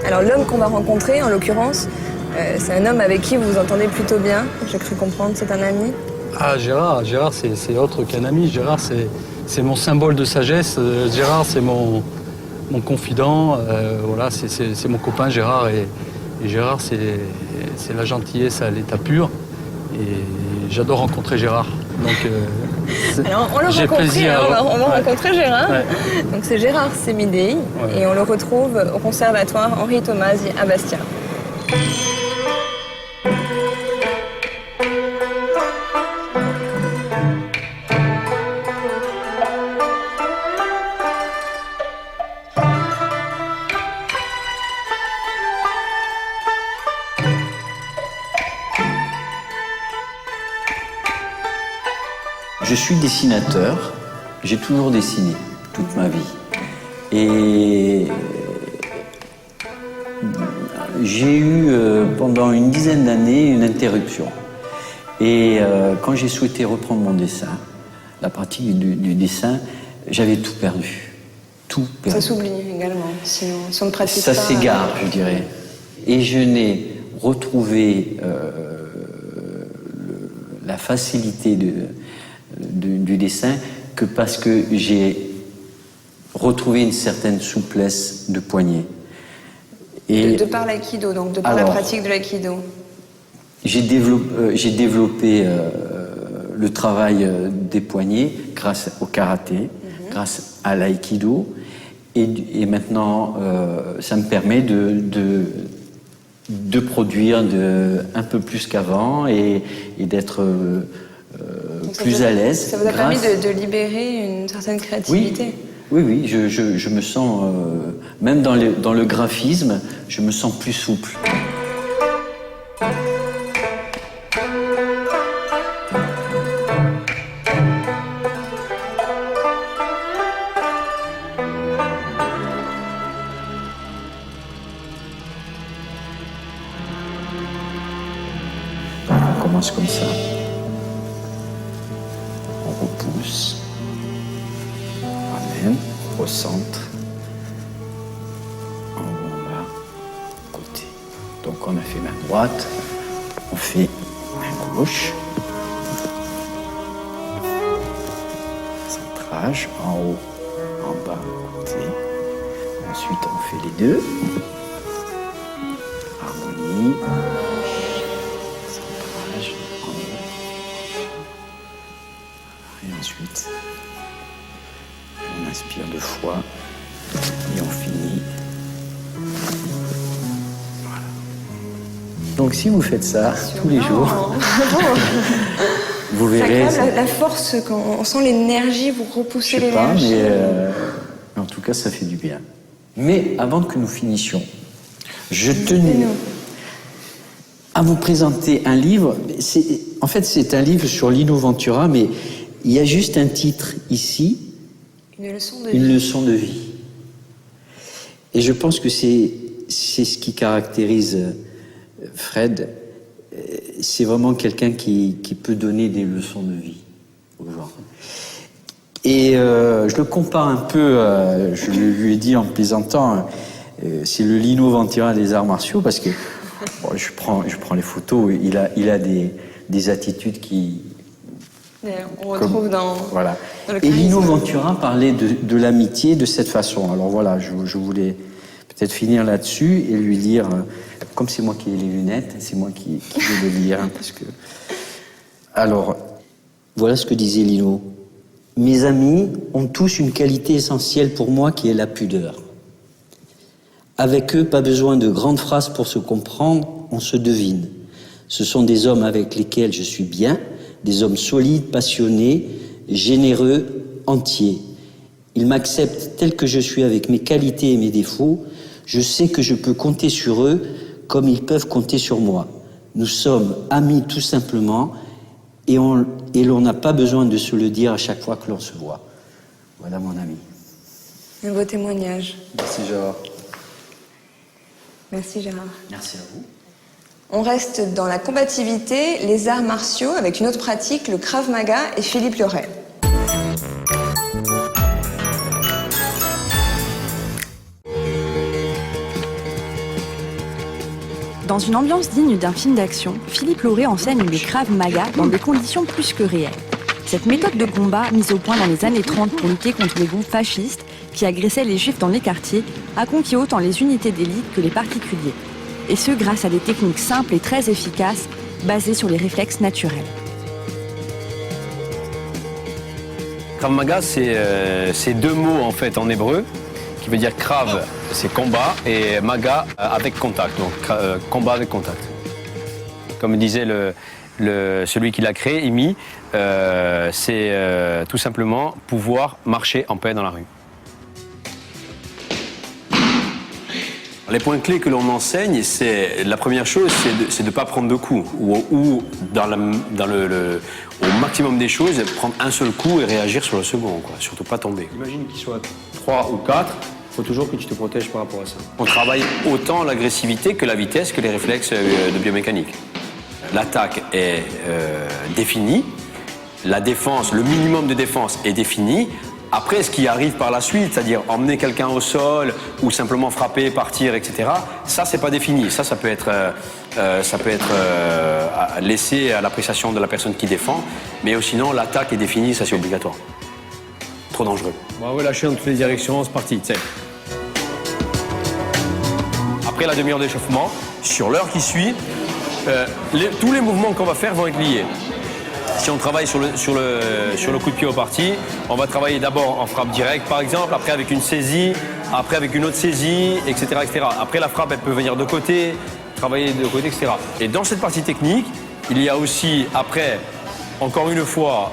Alors l'homme qu'on va rencontrer, en l'occurrence, c'est un homme avec qui vous vous entendez plutôt bien. J'ai cru comprendre, c'est un ami. Ah, Gérard, c'est autre qu'un ami. Gérard, c'est mon symbole de sagesse. Gérard, c'est mon confident. Voilà, c'est mon copain, Gérard. Et Gérard, c'est la gentillesse à l'état pur. Et j'adore rencontrer Gérard. Donc, alors, on l'a j'ai rencontré, plaisir hein, on va rencontrer Gérard. Ouais. Donc c'est Gérard Semidey, et on le retrouve au conservatoire Henri Tomasi à Bastia. Je suis dessinateur, j'ai toujours dessiné toute ma vie. Et j'ai eu pendant une dizaine d'années une interruption. Et quand j'ai souhaité reprendre mon dessin, la pratique du dessin, j'avais tout perdu. Tout perdu. Ça s'oublie également, si on ne pratique ça pas. Ça s'égare, je dirais. Et je n'ai retrouvé la facilité du dessin que parce que j'ai retrouvé une certaine souplesse de poignet. Et de par l'aïkido, donc de par la pratique de l'aïkido. J'ai développé le travail des poignets grâce au karaté, grâce à l'aïkido, et maintenant ça me permet de produire un peu plus qu'avant et d'être plus à l'aise. Ça vous a permis de libérer une certaine créativité. Oui, je me sens, même dans le graphisme, je me sens plus souple. On commence comme ça. On repousse. Ramène au centre. En haut, en bas, côté. Donc on a fait main droite, on fait main gauche. Centrage, en haut, en bas, côté. Ensuite on fait les deux. Harmonie. Centrage, en haut. Et ensuite, on inspire 2 fois et on finit. Voilà. Donc si vous faites ça tous les jours, vous verrez. La force, quand on sent l'énergie, vous repoussez l'énergie. Mais en tout cas, ça fait du bien. Mais avant que nous finissions, je tenais à vous présenter un livre. En fait, c'est un livre sur Lino Ventura, mais il y a juste un titre ici. Une leçon de vie. Et je pense que c'est ce qui caractérise Fred. C'est vraiment quelqu'un qui peut donner des leçons de vie aux gens. Et je le compare un peu, je lui ai dit en plaisantant, c'est le Lino Ventura des arts martiaux, parce que bon, je prends les photos, il a des attitudes qui... On retrouve dans le Et Lino Ventura parlait de l'amitié de cette façon. Alors voilà, je voulais peut-être finir là-dessus et lui dire, comme c'est moi qui ai les lunettes, c'est moi qui vais le lire. Parce que... Alors, voilà ce que disait Lino. Mes amis ont tous une qualité essentielle pour moi qui est la pudeur. Avec eux, pas besoin de grandes phrases pour se comprendre, on se devine. Ce sont des hommes avec lesquels je suis bien, des hommes solides, passionnés, généreux, entiers. Ils m'acceptent tel que je suis avec mes qualités et mes défauts. Je sais que je peux compter sur eux comme ils peuvent compter sur moi. Nous sommes amis tout simplement et l'on n'a pas besoin de se le dire à chaque fois que l'on se voit. Voilà mon ami. Un beau témoignage. Merci Gérard. Merci Gérard. Merci à vous. On reste dans la combativité, les arts martiaux, avec une autre pratique, le Krav Maga et Philippe Liorel. Dans une ambiance digne d'un film d'action, Philippe Lauré enseigne le Krav Maga dans des conditions plus que réelles. Cette méthode de combat, mise au point dans les années 30 pour lutter contre les groupes fascistes qui agressaient les juifs dans les quartiers, a conquis autant les unités d'élite que les particuliers. Et ce, grâce à des techniques simples et très efficaces, basées sur les réflexes naturels. Krav Maga, c'est deux mots en fait en hébreu, qui veut dire Krav, c'est combat, et Maga avec contact, donc combat avec contact. Comme disait celui qui l'a créé, Imi, c'est tout simplement pouvoir marcher en paix dans la rue. Les points clés que l'on enseigne, la première chose, c'est de ne pas prendre de coups, ou au maximum des choses, prendre un seul coup et réagir sur le second, quoi. Surtout pas tomber. Imagine qu'il soit 3 ou 4, il faut toujours que tu te protèges par rapport à ça. On travaille autant l'agressivité que la vitesse, que les réflexes de biomécanique. L'attaque est définie, la défense, le minimum de défense est défini. Après, ce qui arrive par la suite, c'est-à-dire emmener quelqu'un au sol ou simplement frapper, partir, etc., ça, c'est pas défini. Ça peut être laissé à l'appréciation de la personne qui défend. Mais sinon, l'attaque est définie, ça, c'est obligatoire. Trop dangereux. On va lâcher dans toutes les directions, c'est parti, tu sais. Après la demi-heure d'échauffement, sur l'heure qui suit, tous les mouvements qu'on va faire vont être liés. Si on travaille sur le coup de pied au parti, on va travailler d'abord en frappe directe, par exemple, après avec une saisie, après avec une autre saisie, etc., etc. Après, la frappe, elle peut venir de côté, travailler de côté, etc. Et dans cette partie technique, il y a aussi, après, encore une fois,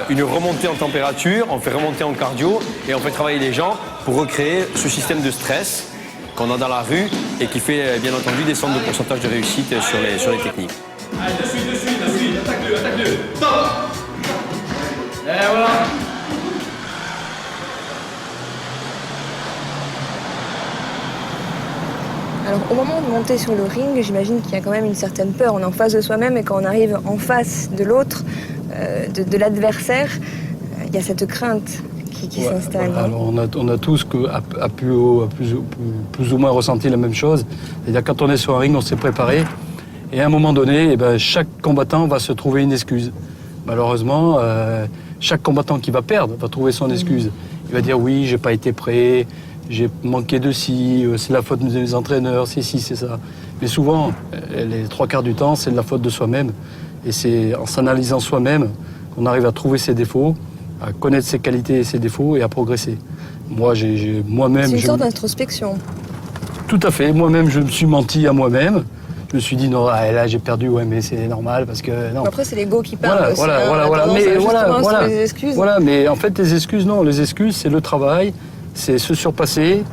une remontée en température, on fait remonter en cardio et on fait travailler les gens pour recréer ce système de stress qu'on a dans la rue et qui fait, bien entendu, descendre le pourcentage de réussite sur les techniques. Allez, de suite, attaque-le, stop. Et voilà. Alors au moment de monter sur le ring, j'imagine qu'il y a quand même une certaine peur. On est en face de soi-même et quand on arrive en face de l'autre, de l'adversaire, il y a cette crainte qui s'installe. Voilà. Alors on a tous plus ou moins ressenti la même chose. C'est-à-dire quand on est sur un ring, on s'est préparé. Et à un moment donné, chaque combattant va se trouver une excuse. Malheureusement, chaque combattant qui va perdre va trouver son excuse. Il va dire oui, j'ai pas été prêt, j'ai manqué de ci, c'est la faute des entraîneurs, c'est ci, c'est ça. Mais souvent, les 3/4 du temps, c'est de la faute de soi-même. Et c'est en s'analysant soi-même qu'on arrive à trouver ses défauts, à connaître ses qualités et ses défauts et à progresser. Moi-même... C'est une sorte d'introspection. Tout à fait. Moi-même, je me suis menti à moi-même. Je me suis dit, non, là j'ai perdu, ouais, mais c'est normal parce que non. Après, c'est l'ego qui parle. Voilà, mais en fait, les excuses, non. Les excuses, c'est le travail, c'est se surpasser,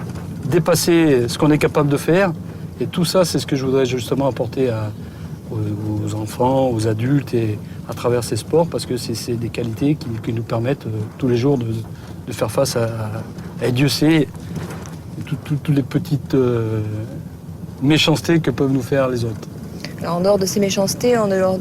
dépasser ce qu'on est capable de faire. Et tout ça, c'est ce que je voudrais justement apporter aux enfants, aux adultes et à travers ces sports parce que c'est des qualités qui nous permettent tous les jours de faire face à Dieu sait, toutes les petites. Méchanceté que peuvent nous faire les autres. Alors en dehors de ces méchancetés, en dehors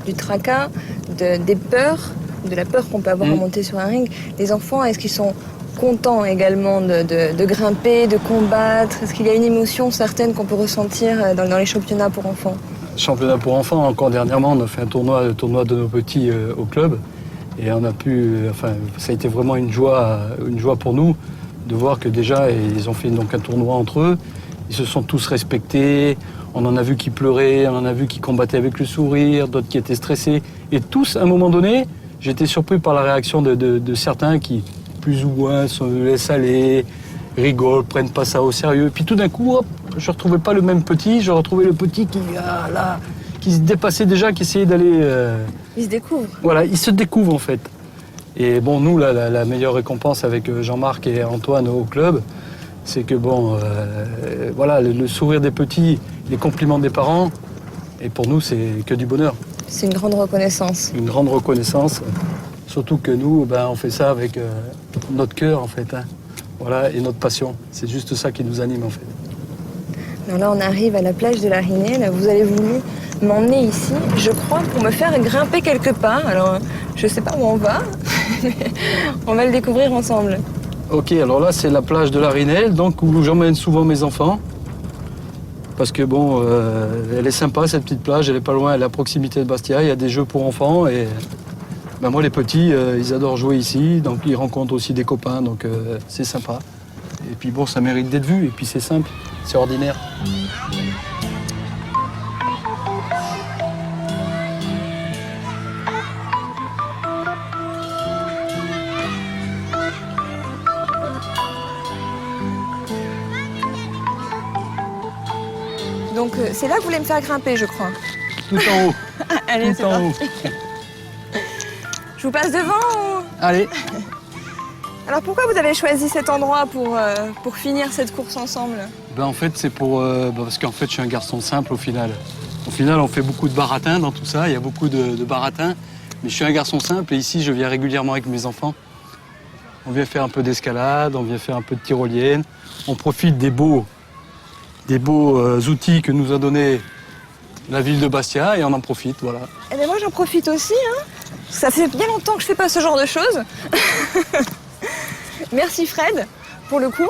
du tracas, des peurs, de la peur qu'on peut avoir à monter sur un ring, les enfants, est-ce qu'ils sont contents également de grimper, de combattre? Est-ce qu'il y a une émotion certaine qu'on peut ressentir dans les championnats pour enfants? Championnat pour enfants, encore dernièrement, on a fait un tournoi de nos petits au club. Et on a ça a été vraiment une joie pour nous de voir que déjà, ils ont fait donc un tournoi entre eux. Ils se sont tous respectés, on en a vu qui pleuraient, on en a vu qui combattaient avec le sourire, d'autres qui étaient stressés. Et tous, à un moment donné, j'étais surpris par la réaction de certains qui, plus ou moins, se laissent aller, rigolent, prennent pas ça au sérieux. Puis tout d'un coup, hop, je ne retrouvais pas le même petit, je retrouvais le petit qui se dépassait déjà, qui essayait d'aller... Il se découvre. Voilà, il se découvre en fait. Et bon, nous, la meilleure récompense avec Jean-Marc et Antoine au club, c'est que le sourire des petits, les compliments des parents, et pour nous, c'est que du bonheur. C'est une grande reconnaissance. Une grande reconnaissance, surtout que nous, on fait ça avec notre cœur, en fait. Voilà, et notre passion. C'est juste ça qui nous anime, en fait. Alors là, on arrive à la plage de la Rinelle. Vous avez voulu m'emmener ici, je crois, pour me faire grimper quelque part. Alors, je ne sais pas où on va, mais on va le découvrir ensemble. Ok, alors là, c'est la plage de la Rinelle, donc où j'emmène souvent mes enfants. Parce que bon, elle est sympa cette petite plage, elle est pas loin, elle est à proximité de Bastia, il y a des jeux pour enfants et ben moi les petits, ils adorent jouer ici, donc ils rencontrent aussi des copains, donc c'est sympa. Et puis bon, ça mérite d'être vu et puis c'est simple, c'est ordinaire. Donc c'est là que vous voulez me faire grimper, je crois. Tout en haut, Allez, tout en haut. Je vous passe devant ou... Allez. Alors pourquoi vous avez choisi cet endroit pour finir cette course ensemble? Ben en fait c'est pour parce qu'en fait je suis un garçon simple au final. Au final on fait beaucoup de baratins dans tout ça, il y a beaucoup de baratins, mais je suis un garçon simple et ici je viens régulièrement avec mes enfants. On vient faire un peu d'escalade, on vient faire un peu de tyrolienne, on profite des beaux outils que nous a donné la ville de Bastia et on en profite, voilà. Eh bien moi j'en profite aussi, hein. Ça fait bien longtemps que je fais pas ce genre de choses. Merci Fred, pour le coup.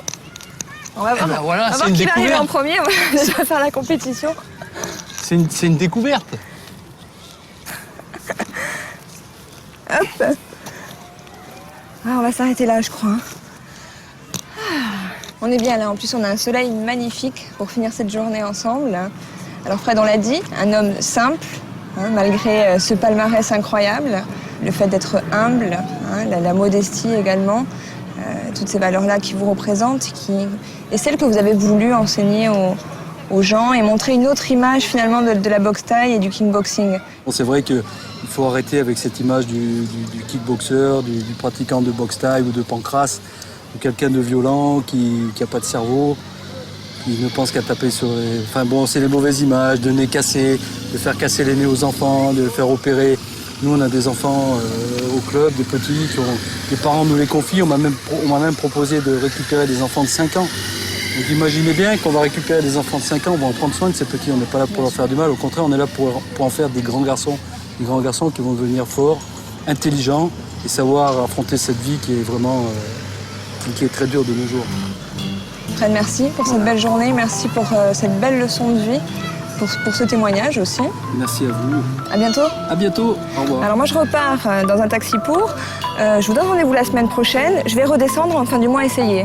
On va voir, ben voilà, on va c'est voir une qui va arriver découverte. en premier, on va faire la compétition. C'est une découverte. Hop. Ah, on va s'arrêter là, je crois. On est bien là, en plus on a un soleil magnifique pour finir cette journée ensemble. Alors Fred, on l'a dit, un homme simple, hein, malgré ce palmarès incroyable, le fait d'être humble, hein, la modestie également, toutes ces valeurs-là qui vous représentent, et celles que vous avez voulu enseigner aux gens et montrer une autre image finalement de la boxe thaï et du kickboxing. Bon, c'est vrai qu'il faut arrêter avec cette image du kickboxer, du pratiquant de boxe thaï ou de pancrace, ou quelqu'un de violent qui n'a pas de cerveau, qui ne pense qu'à taper sur les... Enfin bon, c'est les mauvaises images, de nez cassé, de faire casser les nez aux enfants, de faire opérer. Nous, on a des enfants au club, des petits, les parents nous les confient. On m'a même proposé de récupérer des enfants de 5 ans. Donc imaginez bien qu'on va récupérer des enfants de 5 ans, on va en prendre soin de ces petits. On n'est pas là pour leur faire du mal, au contraire, on est là pour en faire des grands garçons. Des grands garçons qui vont devenir forts, intelligents et savoir affronter cette vie qui est vraiment qui est très dure de nos jours. Fred, merci pour cette belle journée, merci pour cette belle leçon de vie, pour ce témoignage aussi. Merci à vous. À bientôt. À bientôt. Au revoir. Alors moi je repars dans un taxi pour. Je vous donne rendez-vous la semaine prochaine. Je vais redescendre, enfin du moins essayer.